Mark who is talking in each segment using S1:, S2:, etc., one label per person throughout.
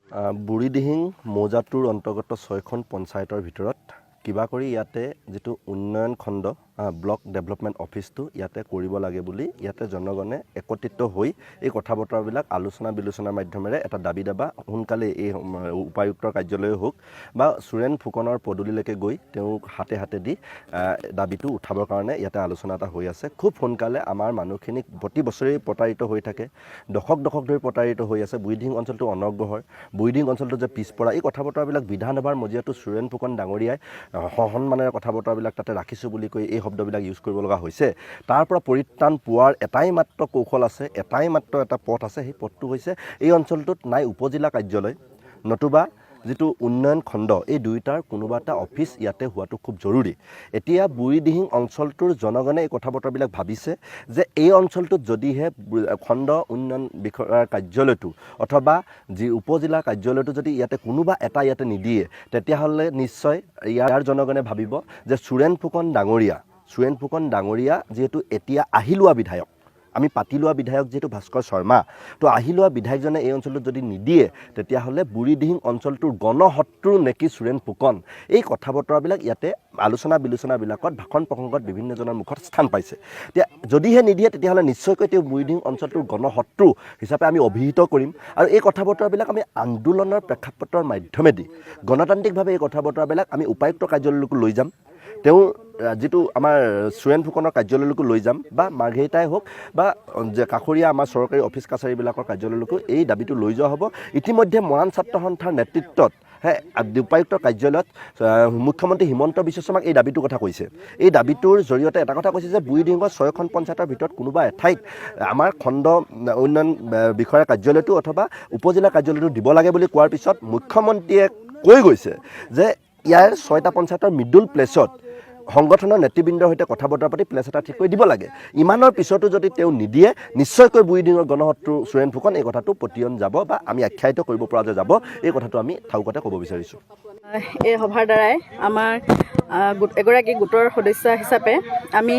S1: বুঢ়ীদিহিং মৌজাটোৰ অন্তৰ্গত 6খন পঞ্চায়তৰ ভিতৰত কিবা কৰি ইয়াতে যিটো উন্নয়ন খণ্ড ব্লক ডেভেলপমেণ্ট অফিচটো ইয়াতে কৰিব লাগে বুলি ইয়াতে জনগণে একত্ৰিত হৈ এই কথা বতৰাবিলাক আলোচনা বিলোচনাৰ মাধ্যমেৰে এটা দাবী দাবা সোনকালে এই উপায়ুক্তৰ কাৰ্যালয়ে হওক বা সুৰেন ফুকনৰ পদূলিলৈকে গৈ তেওঁক হাতে হাতে দি দাবীটো উঠাবৰ কাৰণে ইয়াতে আলোচনা এটা হৈ আছে। খুব সোনকালে আমাৰ মানুহখিনিক প্ৰতি বছৰেই প্ৰতাৰিত হৈ থাকে, দশক ধৰি প্ৰতাৰিত হৈ আছে। বুঢ়ীদিহিং অঞ্চলটো অনগ্ৰহৰ, বুঢ়ীদিহিং অঞ্চলটো যে পিছপৰা, এই কথা বতৰাবিলাক বিধানসভাৰ মজিয়াটো সুৰেন ফুকন ডাঙৰীয়াই সন্মানেৰে কথা বতৰাবিলাক তাতে ৰাখিছোঁ বুলি কৈ এই শব্দবিলাক ইউজ কৰিব লগা হৈছে। তাৰ পৰা পৰিত্ৰাণ পোৱাৰ এটাই মাত্ৰ কৌশল আছে, এটাই মাত্ৰ এটা পথ আছে। সেই পথটো হৈছে এই অঞ্চলটোত নাই উপজিলা কাৰ্যালয় নতুবা যিটো উন্নয়ন খণ্ড, এই দুয়োটাৰ কোনোবা এটা অফিচ ইয়াতে হোৱাটো খুব জৰুৰী। এতিয়া বুঢ়ীদিহিং অঞ্চলটোৰ জনগণে এই কথা বতৰাবিলাক ভাবিছে যে এই অঞ্চলটোত যদিহে খণ্ড উন্নয়ন বিষয়াৰ কাৰ্যালয়টো অথবা যি উপজিলা কাৰ্যালয়টো যদি ইয়াতে কোনোবা এটা ইয়াতে নিদিয়ে, তেতিয়াহ'লে নিশ্চয় ইয়াৰ জনগণে ভাবিব যে সুৰেন ফুকন ডাঙৰীয়া যিহেতু এতিয়া আহি লোৱা বিধায়ক, আমি পাতি লোৱা বিধায়ক যিহেতু ভাস্কৰ শৰ্মা, তো আহি লোৱা বিধায়কজনে এই অঞ্চলটোত যদি নিদিয়ে তেতিয়াহ'লে বুঢ়ীদিহিং অঞ্চলটোৰ গণশত্ৰু নেকি সুৰেন ফুকন, এই কথা বতৰাবিলাক ইয়াতে আলোচনা বিলোচনাবিলাকত ভাষণ প্ৰসংগত বিভিন্নজনৰ মুখত স্থান পাইছে। এতিয়া যদিহে নিদিয়ে তেতিয়াহ'লে নিশ্চয়কৈ তেওঁ বুঢ়ীদিহিং অঞ্চলটোৰ গণশত্ৰু হিচাপে আমি অভিহিত কৰিম আৰু এই কথা বতৰাবিলাক আমি আন্দোলনৰ প্ৰেক্ষাপটৰ মাধ্যমেদি গণতান্ত্ৰিকভাৱে এই কথা বতৰাবিলাক আমি উপায়ুক্ত কাৰ্যালয়লৈকে লৈ যাম, তেওঁ যিটো আমাৰ সুৰেন ফুকনৰ কাৰ্যালয়লৈকে লৈ যাম বা মাৰ্ঘেৰিটাই হওক বা যে কাষৰীয়া আমাৰ চৰকাৰী অফিচ কাছাৰীবিলাকৰ কাৰ্যালয়লৈকে এই দাবীটো লৈ যোৱা হ'ব। ইতিমধ্যে মৰাণ ছাত্ৰ সন্থাৰ নেতৃত্বত উপায়ুক্তৰ কাৰ্যালয়ত মুখ্যমন্ত্ৰী হিমন্ত বিশ্ব শৰ্মাক এই দাবীটোৰ কথা কৈছে। এই দাবীটোৰ জৰিয়তে এটা কথা কৈছে যে বুঢ়ীদিহিঙৰ 6খন পঞ্চায়তৰ ভিতৰত কোনোবা এঠাইত আমাৰ খণ্ড উন্নয়ন বিষয়াৰ কাৰ্যালয়টো অথবা উপজিলা কাৰ্যালয়টো দিব লাগে বুলি কোৱাৰ পিছত মুখ্যমন্ত্ৰীয়ে কৈ গৈছে যে ইয়াৰ 6টা পঞ্চায়তৰ মিডল প্লেচত সংগঠনৰ নেতৃবৃন্দৰ সৈতে কথা বতৰা পাতি প্লেচ এটা ঠিক কৰি দিব লাগে। ইমানৰ পিছতো যদি তেওঁ নিদিয়ে নিশ্চয়কৈ বুঢ়ীদিহিঙৰ গণশত্ৰু সুৰেন ফুকন এই কথাটো পতিয়ন যাব বা আমি আখ্যায়িত কৰিব পৰা যে যাব, এই কথাটো আমি ঠাউকতে ক'ব বিচাৰিছোঁ।
S2: এই সভাৰ দ্বাৰাই আমাৰ এগৰাকী গোটৰ সদস্য হিচাপে আমি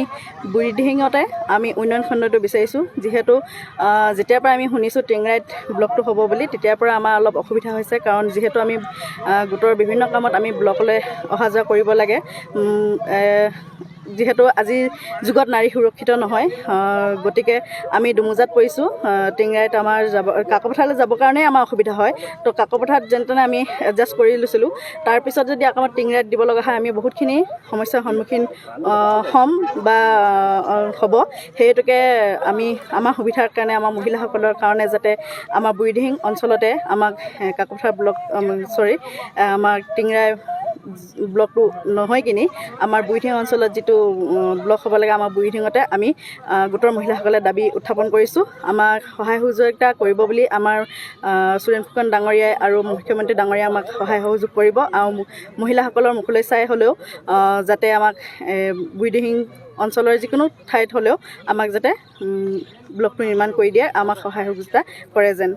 S2: বুঢ়ীদিহিঙতে আমি উন্নয়ন খণ্ডটো বিচাৰিছোঁ। যিহেতু যেতিয়াৰ পৰা আমি শুনিছোঁ টিংৰাইত ব্লকটো হ'ব বুলি, তেতিয়াৰ পৰা আমাৰ অলপ অসুবিধা হৈছে, কাৰণ যিহেতু আমি গোটৰ বিভিন্ন কামত আমি ব্লকলৈ অহা যোৱা কৰিব লাগে। যিহেতু আজিৰ যুগত নাৰী সুৰক্ষিত নহয়, গতিকে আমি দুমোজাত পৰিছোঁ। টিংৰাইত আমাৰ কাকপথাৰলৈ যাবৰ কাৰণেই আমাৰ অসুবিধা হয়, তো কাকপথাৰত যেনে তেনে আমি এডজাষ্ট কৰি লৈছিলোঁ। তাৰপিছত যদি আকৌ আমাৰ টিংৰাইত দিব লগা হয় আমি বহুতখিনি সমস্যাৰ সন্মুখীন হ'ম বা হ'ব। সেইহেতুকে আমি আমাৰ সুবিধাৰ কাৰণে আমাৰ মহিলাসকলৰ কাৰণে যাতে আমাৰ বুঢ়ীদিহিং অঞ্চলতে আমাক কাকপথাৰ ব্লক আমাৰ টিংৰাই ব্লকটো নহয় কিনি আমাৰ বুঢ়ীদিহিং অঞ্চলত যিটো ব্লক হ'ব লাগে আমাৰ বুঢ়ীদিহিঙতে আমি গোটৰ মহিলাসকলে দাবী উত্থাপন কৰিছোঁ। আমাক সহায় সহযোগিতা কৰিব বুলি আমাৰ সুৰেন ফুকন ডাঙৰীয়াই আৰু মুখ্যমন্ত্ৰী ডাঙৰীয়াই আমাক সহায় সহযোগ কৰিব আৰু মহিলাসকলৰ মুখলৈ চাই হ'লেও যাতে আমাক বুঢ়ীদিহিং অঞ্চলৰ যিকোনো ঠাইত হ'লেও আমাক যাতে ব্লকটো নিৰ্মাণ কৰি দিয়ে, আমাক সহায় সহযোগিতা কৰে যেন।